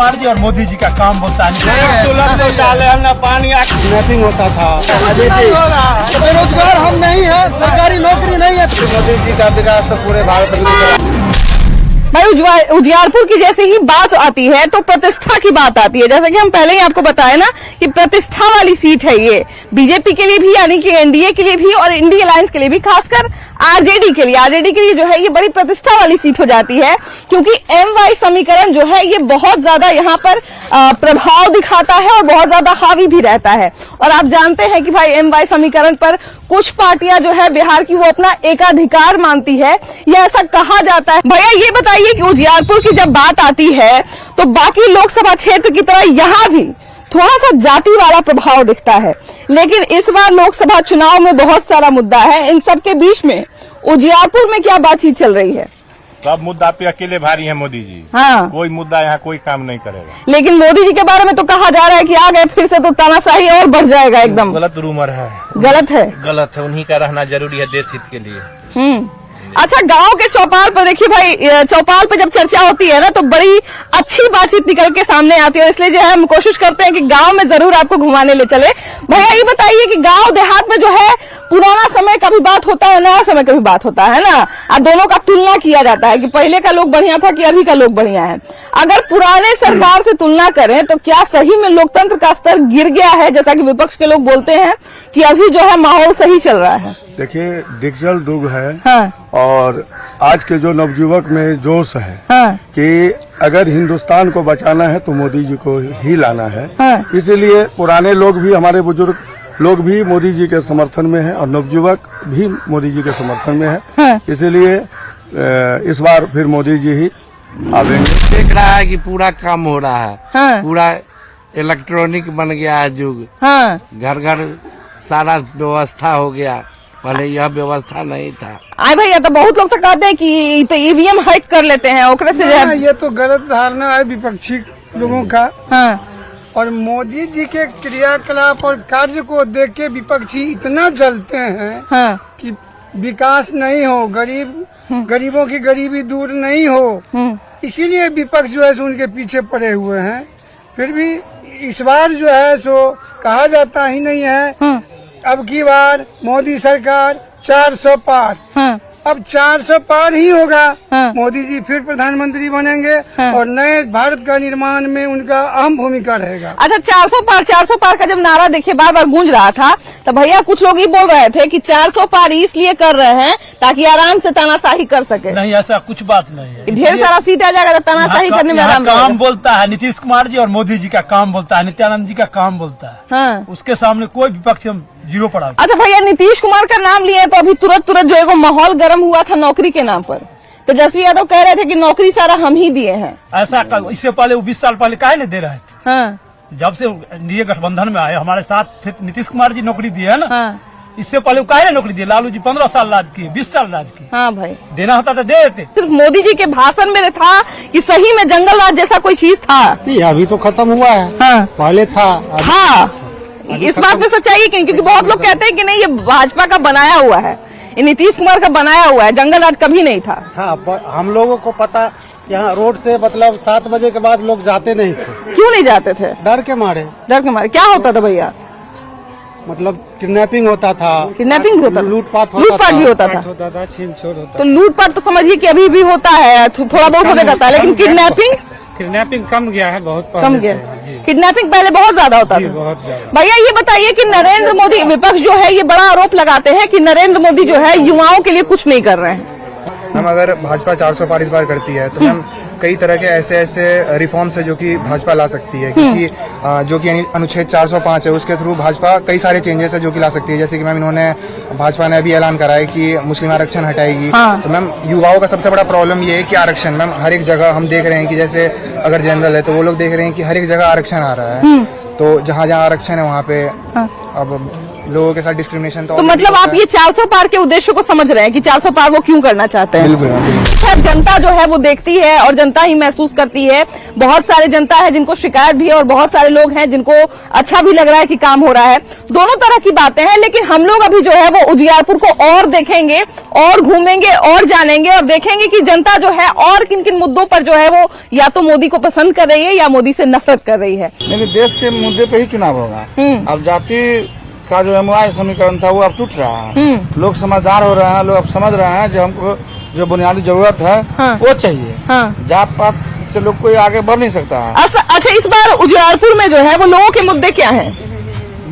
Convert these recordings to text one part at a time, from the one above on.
कुमार जी और मोदी जी का काम बोलता है। पानी मैपिंग होता था, बेरोजगार हम नहीं है, सरकारी नौकरी नहीं है। मोदी जी का विकास तो पूरे भारत में। भाई उजियारपुर की जैसे ही बात आती है तो प्रतिष्ठा की बात आती है। जैसा कि हम पहले ही आपको बताया ना कि प्रतिष्ठा वाली सीट है ये, बीजेपी के लिए भी यानी कि एनडीए के लिए भी और इंडिया अलायंस के लिए भी, खासकर आरजेडी के लिए जो है ये बड़ी प्रतिष्ठा वाली सीट हो जाती है, क्योंकि एमवाई समीकरण जो है ये बहुत ज्यादा यहाँ पर प्रभाव दिखाता है और बहुत ज्यादा हावी भी रहता है। और आप जानते हैं कि भाई एमवाई समीकरण पर कुछ पार्टियां जो है बिहार की वो अपना एकाधिकार मानती है, या ऐसा कहा जाता है। भैया ये बताइए कि उजियारपुर की जब बात आती है तो बाकी लोकसभा क्षेत्र की तरह यहाँ भी थोड़ा सा जाति वाला प्रभाव दिखता है, लेकिन इस बार लोकसभा चुनाव में बहुत सारा मुद्दा है। इन सब के बीच में उजियारपुर में क्या बातचीत चल रही है? सब मुद्दा पे अकेले भारी है मोदी जी। हाँ, कोई मुद्दा यहाँ कोई काम नहीं करेगा। लेकिन मोदी जी के बारे में तो कहा जा रहा है कि आ गए फिर से तो तानाशाही और बढ़ जाएगा एकदम। गलत रूमर है। गलत है, गलत है। उन्हीं का रहना जरूरी है देश हित के लिए। अच्छा, गांव के चौपाल पर देखिए भाई, चौपाल पर जब चर्चा होती है ना तो बड़ी अच्छी बातचीत निकल के सामने आती है, इसलिए जो है हम कोशिश करते हैं कि गांव में जरूर आपको घुमाने ले चले। भैया ये बताइए कि गांव देहात में जो है पुराना समय का भी बात होता है, नया समय का भी बात होता है ना, और दोनों का तुलना किया जाता है कि पहले का लोग बढ़िया था कि अभी का लोग बढ़िया है। अगर पुराने सरकार से तुलना करें तो क्या सही में लोकतंत्र का स्तर गिर गया है, जैसा कि विपक्ष के लोग बोलते हैं, कि अभी जो है माहौल सही चल रहा है? देखिए, डिजिटल युग है। हाँ। और आज के जो नवयुवक में जोश है। हाँ। कि अगर हिंदुस्तान को बचाना है तो मोदी जी को ही लाना है। हाँ। इसीलिए पुराने लोग भी, हमारे बुजुर्ग लोग भी मोदी जी के समर्थन में है और नवयुवक भी मोदी जी के समर्थन में है। हाँ। इसीलिए इस बार फिर मोदी जी ही आवेंगे। देख रहा है कि पूरा काम हो रहा है। हाँ। पूरा इलेक्ट्रॉनिक बन गया है युग। हाँ। घर घर सारा व्यवस्था हो गया, पहले यह व्यवस्था नहीं था। आए भैया, तो बहुत लोग तो कहते हैं कि तो ईवीएम हैक कर लेते हैं, ओकरे से जो है। ये तो गलत धारणा है विपक्षी लोगों का। हाँ। और मोदी जी के क्रियाकलाप और कार्य को देख के विपक्षी इतना जलते हैं। हाँ। कि विकास नहीं हो, गरीबों की गरीबी दूर नहीं हो, इसीलिए विपक्ष जो है सो उनके पीछे पड़े हुए हैं। फिर भी इस बार जो है सो कहा जाता ही नहीं है। अब की बार मोदी सरकार 400 पार। हाँ। अब 400 पार ही होगा। हाँ। मोदी जी फिर प्रधानमंत्री बनेंगे। हाँ। और नए भारत का निर्माण में उनका अहम भूमिका रहेगा। अच्छा, 400 पार का जब नारा देखिए बार बार गूंज रहा था तो भैया कुछ लोग ये बोल रहे थे कि 400 पार इसलिए कर रहे हैं ताकि आराम से तानाशाही कर सके। नहीं, ऐसा कुछ बात नहीं है। ढेर सारा सीट आ जाएगा तो तानाशाही करने में आराम काम बोलता है नीतीश कुमार जी और मोदी जी का काम बोलता है, नित्यानंद जी का काम बोलता है। हाँ। उसके सामने कोई विपक्ष हम जीरो पड़ा। अच्छा भैया, नीतीश कुमार का नाम लिए तो अभी तुरंत जो है माहौल गर्म हुआ था नौकरी के नाम पर। तेजस्वी यादव कह रहे थे कि नौकरी सारा हम ही दिए हैं। ऐसा इससे पहले 20 साल पहले काहे नहीं दे रहे थे? हाँ। जब से एनडीए गठबंधन में आए, हमारे साथ नीतीश कुमार जी नौकरी दिए है ना। हाँ। इससे पहले वो काहे नौकरी दिए? लालू जी 15 साल राज किए, 20 साल राज किए। हाँ भाई, देना होता तो दे देते। सिर्फ मोदी जी के भाषण में था कि सही में जंगल राज जैसा कोई चीज था। अभी तो खत्म हुआ है। हाँ। पहले था। इस बात में सच्चाई है क्योंकि बहुत लोग कहते हैं कि नहीं, ये भाजपा का बनाया हुआ है, ये नीतीश कुमार का बनाया हुआ है, जंगल राज कभी नहीं था। हम लोगों को पता, यहाँ रोड से मतलब 7 बजे के बाद लोग जाते नहीं थे। क्यों नहीं जाते थे? डर के मारे। क्या होता था भैया? मतलब किडनैपिंग होता था। किडनैपिंग होता था, लूटपाट भी होता था, छीन छोड़ होता। तो लूटपाट तो समझिए कि अभी भी होता है, थोड़ा बहुत होने जाता है, लेकिन किडनैपिंग कम गया है, बहुत कम गया। किडनैपिंग पहले बहुत ज्यादा होता था। बहुत ज्यादा। भैया ये बताइए कि नरेंद्र मोदी, विपक्ष जो है ये बड़ा आरोप लगाते हैं कि नरेंद्र मोदी जो है युवाओं के लिए कुछ नहीं कर रहे हैं। हम अगर भाजपा 400 पार इस बार करती है तो मैम कई तरह के ऐसे रिफॉर्म्स है जो कि भाजपा ला सकती है, क्योंकि जो कि अनुच्छेद 405 है उसके थ्रू भाजपा कई सारे चेंजेस है जो कि ला सकती है। जैसे कि मैम भाजपा ने अभी ऐलान करा है कि मुस्लिम आरक्षण हटाएगी। हाँ। तो मैम युवाओं का सबसे बड़ा प्रॉब्लम ये है कि आरक्षण, मैम हर एक जगह हम देख रहे हैं कि जैसे अगर जनरल है तो वो लोग देख रहे हैं कि हर एक जगह आरक्षण आ रहा है। तो जहाँ जहाँ आरक्षण है वहाँ पे अब लोगों के साथ डिस्क्रिमिनेशन तो मतलब आप ये 400 पार के उद्देश्य को समझ रहे हैं कि 400 पार वो क्यों करना चाहते हैं? खैर, जनता जो है वो देखती है और जनता ही महसूस करती है। बहुत सारे जनता है जिनको शिकायत भी है और बहुत सारे लोग हैं जिनको अच्छा भी लग रहा है कि काम हो रहा है। दोनों तरह की बातें हैं, लेकिन हम लोग अभी जो है वो उजियारपुर को और देखेंगे और घूमेंगे और जानेंगे और देखेंगे कि जनता जो है और किन किन मुद्दों पर जो है वो या तो मोदी को पसंद कर रही है या मोदी से नफरत कर रही है। लेकिन देश के मुद्दे पे ही चुनाव होगा। अब जाति का जो एमओआई समीकरण था वो अब टूट रहा है। लोग समझदार हो रहे हैं, लोग अब समझ रहे हैं जो हमको जो बुनियादी जरूरत है वो चाहिए। जात पात से लोग कोई आगे बढ़ नहीं सकता है। अच्छा, इस बार उजियारपुर में जो है वो लोगों के मुद्दे क्या हैं?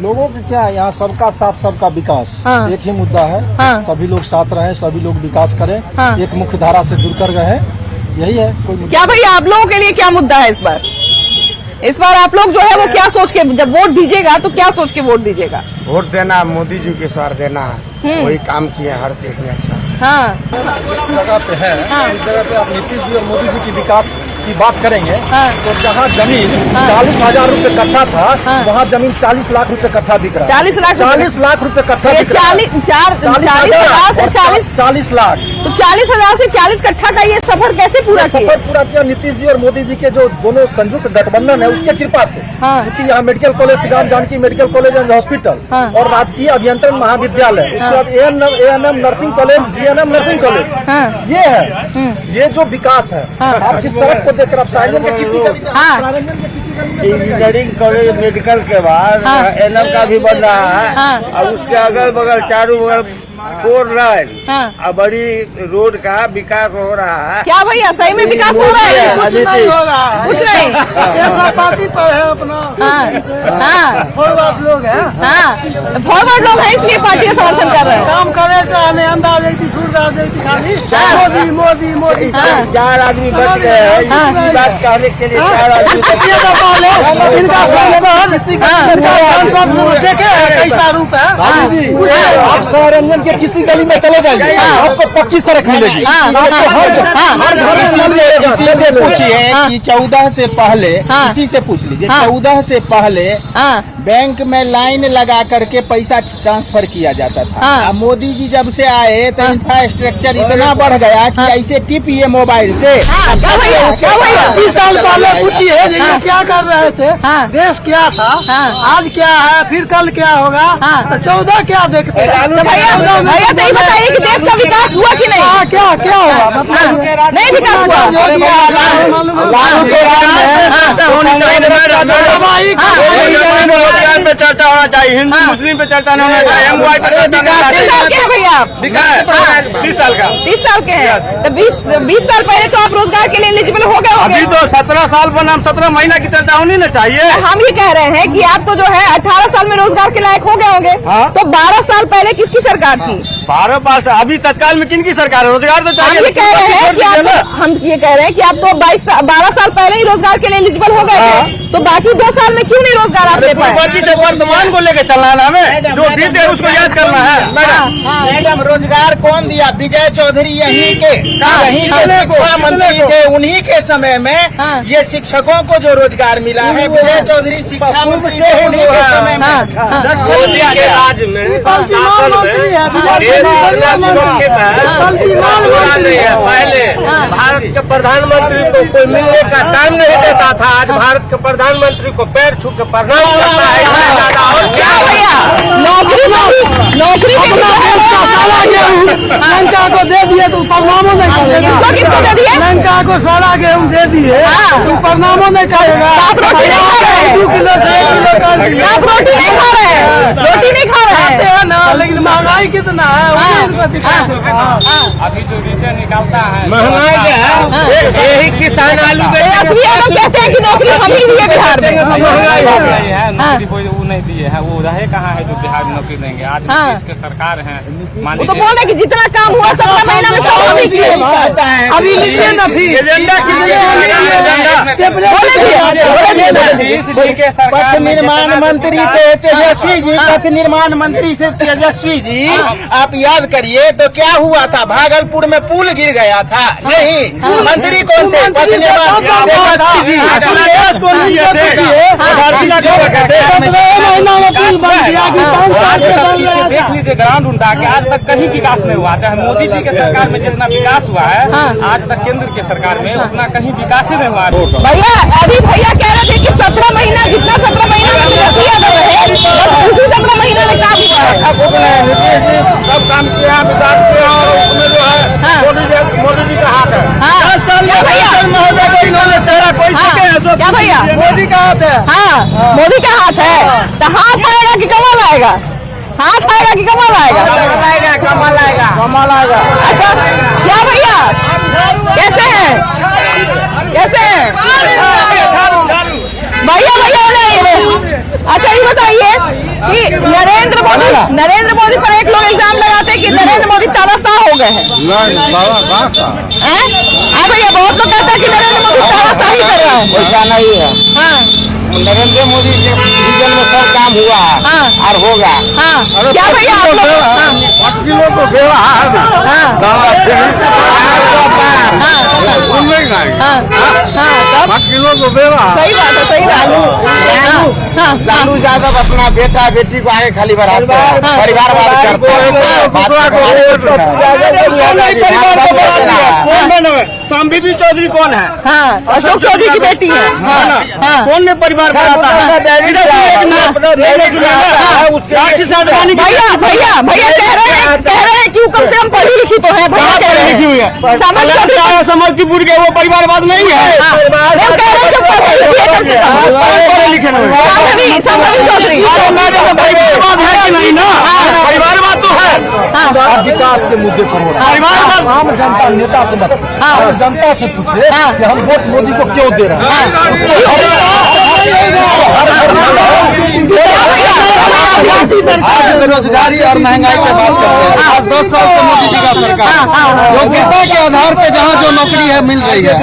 लोगों के क्या है, यहाँ सबका साथ सबका विकास एक ही मुद्दा है। सभी लोग साथ रहे, सभी लोग विकास करें, एक मुख्य धारा से जुड़कर रहे, यही है। कोई क्या भैया आप लोगों के लिए क्या मुद्दा है इस बार? इस बार आप लोग जो है वो क्या सोच के जब वोट दीजिएगा तो क्या सोच के वोट दीजिएगा? वोट देना, मोदी जी के स्वार देना, वही काम किए हर चीज में अच्छा। जिस जगह पे है उस जगह पे आप नीतीश जी और मोदी जी की विकास की बात करेंगे तो जहाँ जमीन 40,000 रुपए कट्ठा था वहाँ जमीन 40 लाख रुपए कट्ठा बिक रहा है। 40 लाख रुपए कट्ठा बिक रहा है। 40 लाख तो 40,000 से 40 कट्ठा का ये सफर कैसे पूरा किया नीतीश जी और मोदी जी के जो दोनों संयुक्त गठबंधन है उसके कृपा से। क्योंकि यहाँ medical college, Shri Ram Janaki medical college and hospital और राजकीय अभियंत्रण महाविद्यालय, उसके बाद ANM nursing college, GNM nursing college, ये है। ये जो विकास है आप जिस सड़क को देखकर आप साइलेंट के किसी इंजीनियरिंग कॉलेज मेडिकल के बाद एनएम का भी बन रहा है और उसके अगल बगल चारों बगल 4 लाइन और बड़ी रोड का विकास हो रहा है। क्या भैया सही में विकास हो रहा है? कुछ नहीं हो रहा है, कुछ नहीं। ऐसा पार्टी पर है अपना फॉरवर्ड लोग है, फॉरवर्ड लोग हैं इसलिए पार्टी का समर्थन कर रहे हैं। काम करे चाहे अंदाज खाली मोदी मोदी मोदी। 4 आदमी बच गए हैं इसी बात कहने के लिए। 4 आदमी देखे कैसा रूप है। आप शहरंजन के किसी गली में चले जाइए आपको पक्की सड़क मिलेगी। इसी से पूछिए कि 14 से पहले, इसी से पूछ लीजिए 14 से पहले बैंक में लाइन लगा करके पैसा ट्रांसफर किया जाता था। अब मोदी जी जब से आए तो इंफ्रास्ट्रक्चर इतना बढ़ गया कि ऐसे टिपिए मोबाइल से। 80 साल पहले पूछिए क्या कर रहे थे, देश क्या था, आज क्या है, फिर कल क्या होगा, तो 14 क्या देखते भैया तो ये बताइए कि देश का विकास हुआ कि नहीं? क्या क्या हुआ नहीं विकास हुआ। पे चर्चा होना चाहिए, हिंदू मुस्लिम पे चर्चा नहीं होना चाहिए, MY पे चर्चा नहीं होना चाहिए। भैया आप 30 साल का 30 साल के हैं तो 20 साल पहले तो आप रोजगार के लिए एलिजिबल हो गए होंगे। अभी तो 17 साल पर नाम 17 महीना की चर्चा होनी ना चाहिए। हम ये कह रहे हैं कि आप तो जो है 18 साल में रोजगार के लायक हो गए होंगे। तो 12 साल पहले किसकी सरकार थी? 12 पास अभी तत्काल में किन की सरकार है? रोजगार तो चाहिए। हम ये कह रहे हैं कि आप तो 12 साल पहले ही रोजगार के लिए एलिजिबल हो गए थे, तो बाकी 2 साल में क्यों नहीं रोजगार आप ले पाए? वर्तमान को लेकर चलना है हमें, जो बीते है उसको याद करना है। मैडम रोजगार कौन दिया? विजय चौधरी यहीं के शिक्षा मंत्री थे, उन्हीं के समय में ये शिक्षकों को जो रोजगार मिला है, विजय चौधरी शिक्षा मंत्री थे उन्हीं के समय में। 10 के राज में पहले भारत के प्रधानमंत्री को कोई मिलने का टाइम नहीं देता था, आज भारत के प्रधानमंत्री को पैर छू के प्रणाम करता है। और क्या भैया नौकरी लंका को दे दिए तो प्रणामों नहीं करेगा। किसको दे दिए? लंका को सारा गेहूँ दे दिए तो प्रणामों नहीं करेगा। आप रोटी नहीं खा रहे हैं? 2 किलो से 1 किलो कर दिए। आप रोटी नहीं खा रहे हैं? रोटी नहीं खा रहे खाते हैं हैं ना, लेकिन महंगाई कितना है अभी जो रिटर्न निकालता है महंगाई क्या है? यही किसान आलू लोग कहते हैं कि नौकरी हम ही दिए बिहार में। नौकरी कोई वो नहीं दिए है, वो रहे कहाँ है जो बिहार में नौकरी देंगे? आज नीतीश के सरकार है, वो तो बोल रहे कि जितना काम हुआ 17 महीना में सब हम ही किए लीजिए अभी लीजिए ना फिर एजेंडा पथ निर्माण मंत्री थे तेजस्वी जी, पथ निर्माण मंत्री से तेजस्वी जी, आप याद करिए तो क्या हुआ था, भागलपुर में पुल गिर गया था। नहीं, मंत्री कौन थे? पथ निर्माण तेजस्वी जी। देख लीजिए ग्राउंड उनका कि आज तक कहीं विकास नहीं हुआ, चाहे मोदी जी के सरकार में जितना विकास हुआ है आज तक केंद्र के सरकार में उतना कहीं विकास ही नहीं हुआ। भैया अभी भैया कह रहे थे कि 17 महीना जितना 17 महीना में तेजस्वी यादव रहे बस उसी 17 महीना में काम हुआ। सब काम किया, विकास किया, और उसमें जो है मोदी जी का हाथ है। 10 साल में क्या भैया मोदी का हाथ है। हाँ मोदी का हाथ है, तो हाथ आएगा कि कमल आएगा? हाथ आएगा कि कमल आएगा? कमाल आएगा, कमाल आएगा। अच्छा क्या भैया कैसे हैं? कैसे हैं भैया? अच्छा ये बताइए कि नरेंद्र मोदी पर एक लोग इल्जाम लगाते हैं कि नरेंद्र मोदी तानाशाह हो गए हैं। हाँ भैया बहुत लोग कहते हैं कि नरेंद्र मोदी तानाशाही कर रहा है। ऐसा नहीं है। हाँ नरेंद्र मोदी के विजन में सब काम हुआ है और होगा। हाँ क्या भैया आप लोग वकीलों को व्यवहार वकीलों को व्यवहार सही बात है, सही बात है। लालू यादव अपना बेटा बेटी को आगे खाली बढ़ाते हैं, परिवारवाद करते हैं। संबित चौधरी कौन है? हाँ अशोक चौधरी की बेटी है। हाँ कौन ने परिवार बनाता है? भैया भैया भैया कह रहे हैं कि कम से कम पढ़ी लिखी तो है। भैया कह रहे हैं समस्तीपुर के वो परिवारवाद नहीं है। वो कह रहे हैं कि पढ़े लिखी है कम से कम। पढ़े लिखे नहीं संबित चौधरी परिवारवाद है कि नहीं ना? परिवारवाद तो है। आप विकास के मुद्दे पर हो रहा है, आम जनता नेता से मत पूछे, आम जनता से पूछे कि हम वोट मोदी को क्यों दे रहे आज बेरोजगारी और महंगाई की बात करते हैं। आज 10 साल से मोदी जी का सरकार योग्यता के आधार पे जहाँ जो नौकरी है मिल रही है।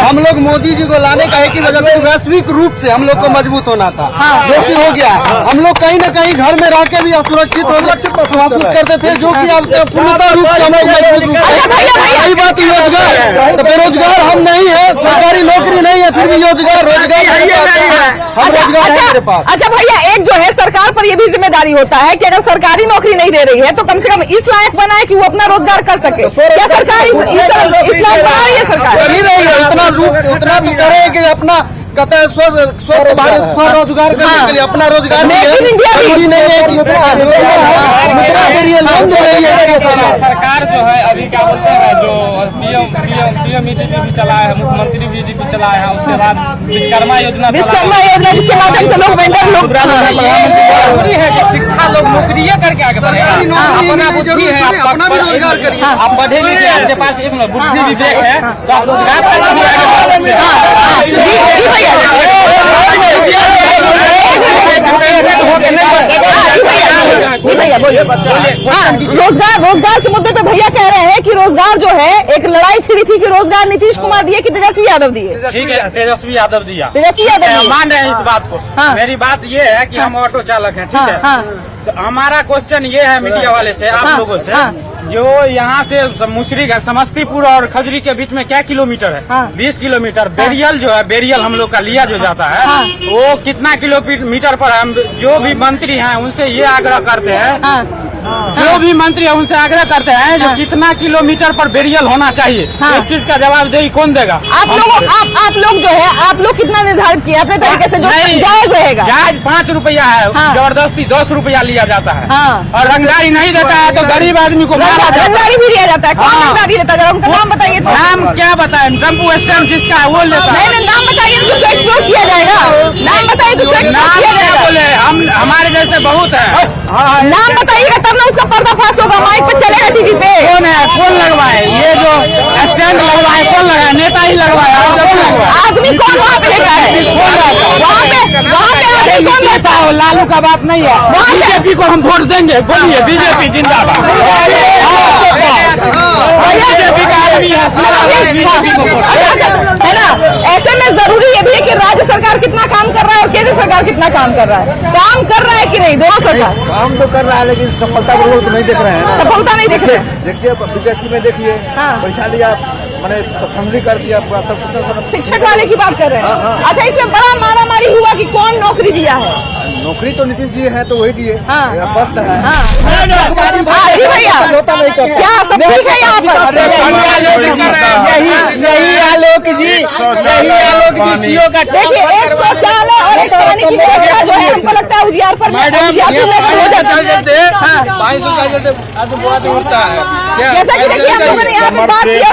हम लोग मोदी जी को लाने का एक ही वजह से वैश्विक रूप से हम लोग को मजबूत होना था, जो कि हो गया। हम लोग कहीं न कहीं घर में रह के भी असुरक्षित महसूस करते थे, जो कि अब पूर्णतः रूप से हम लोग मजबूत रूप से। यही बात रोजगार, तो बेरोजगार हम नहीं है, सरकारी नौकरी नहीं है, फिर भी रोजगार हम रोजगार है मेरे पास। अच्छा भैया एक जो है सरकार पर ये भी जिम्मेदारी होता है कि अगर सरकारी नौकरी नहीं दे रही है तो कम से कम इस लायक बनाए कि वो अपना रोजगार कर सके। क्या सरकार इस लायक बना रही है? सरकार कर ही रही है, उतना रूप उतना भी करे कि अपना कहते हैं स्वरोजगार करने के लिए अपना रोजगार मेक इन इंडिया भी नहीं है कि मुद्रा के लिए लोन दे रही है। सरकार जो है अभी क्या बोलते हैं जो पीएम बीजेपी भी चलाया है, मुख्यमंत्री बीजेपी चलाया है, उसके बाद विश्वकर्मा योजना जिसके माध्यम से लोग वेंडर लोग जरूरी है कि शिक्षा लोग नौकरी करके आगे बढ़े। अपना बुद्धि है, आप पढ़े लिखे, आपके पास एक बुद्धि विवेक है तो आप रोजगार करके भी आगे बढ़ सकते हैं। रोजगार के मुद्दे पे भैया कह रहे हैं कि रोजगार जो है एक लड़ाई छिड़ी थी कि रोजगार नीतीश कुमार दिए कि तेजस्वी यादव दिए। ठीक है तेजस्वी यादव दिया, तेजस्वी यादव मान रहे हैं इस बात को। हाँ। मेरी बात ये है कि हम ऑटो चालक हैं, ठीक है। हाँ। तो हमारा क्वेश्चन ये है मीडिया वाले से, आप लोगों से, जो यहाँ से मुसरी समस्तीपुर और खजरी के बीच में क्या किलोमीटर है? 20 किलोमीटर। बेरियल जो है, बेरियल हम लोग का लिया जो जाता है, वो कितना किलोमीटर पर? हम जो भी मंत्री हैं उनसे ये आग्रह करते हैं, जो भी मंत्री है उनसे आग्रह करते हैं जो कितना किलोमीटर पर बेरियल होना चाहिए। इस चीज का जवाबदेही कौन देगा? आप लोग जो है आप लोग कितना निर्धारित किए अपने तरीके से जो जायज रहेगा? जायज 5 रुपया है, जबरदस्ती 10 रुपया लिया जाता है। और रंगदारी नहीं देता है तो गरीब आदमी को रंगदारी भी दिया जाता है। कौन रंगदारी देता है? उनका नाम बताइए। नाम क्या बताए? टेम्पू स्टैंड जिसका है वो लेता है। नहीं नाम बताइए तो उसको एक्सपोज किया जाएगा। नाम बताइए तो नाम क्या बोले? हम हमारे जैसे बहुत है। नाम बताइएगा तब ना उसका पर्दाफाश होगा, माइक पे चलेगा टीवी पे। कौन है? कौन लगवाए? ये जो स्टैंड लगवाए कौन लगाए? नेता ही लगवाए। आदमी कौन वहाँ पे लेता है? वहाँ पे आदमी कौन लेता है? लालू का बात नहीं है। बीजेपी को हम वोट देंगे। बोलिए बीजेपी जिंदाबाद। बीजेपी है ना। ऐसे में जरूरी ये भी है कि राज्य सरकार कितना काम कर रहा है और केंद्र सरकार कितना काम कर रहा है। काम कर रहा है कि नहीं दोनों सरकार? काम तो कर रहा है लेकिन सफलता को लोग तो नहीं देख रहे हैं ना। सफलता नहीं देख रहे। देखिए बीपीएससी में देखिए परीक्षा लिया मैंने फैमिली कर दिया पूरा सब कुछ। शिक्षक वाले की बात कर रहे हैं। अच्छा, इसमें बड़ा मारामारी हुआ कि कौन नौकरी दिया है? नौकरी तो नीतीश जी है तो वही दिए, स्पष्ट है। भैया क्या सब ठीक है यहाँ पर? यही आलोक जी सीओ का देखिए, एक शौचालय और एक पानी की व्यवस्था जो है हमको लगता है उजियारपुर में हो जाता है। जैसा कि देखिए हम लोगों ने यहाँ पे बात किया,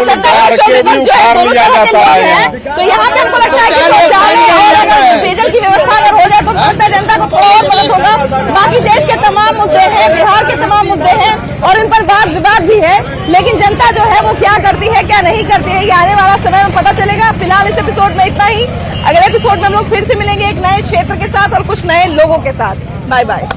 जो है दोनों तरह के लोग हैं, तो यहाँ पे हमको लगता है कि शौचालय और अगर पेयजल की व्यवस्था अगर हो जाए तो लगता है जनता को थोड़ा और मदद होगा। बाकी देश के तमाम मुद्दे हैं, बिहार के तमाम मुद्दे हैं और इन पर वाद विवाद भी है, लेकिन जनता जो है वो क्या करती है क्या नहीं करती है ये आने वाला समय में पता चलेगा। फिलहाल इस एपिसोड में इतना ही। अगले एपिसोड में हम लोग फिर से मिलेंगे एक नए क्षेत्र के साथ और कुछ नए लोगों के साथ। Bye bye.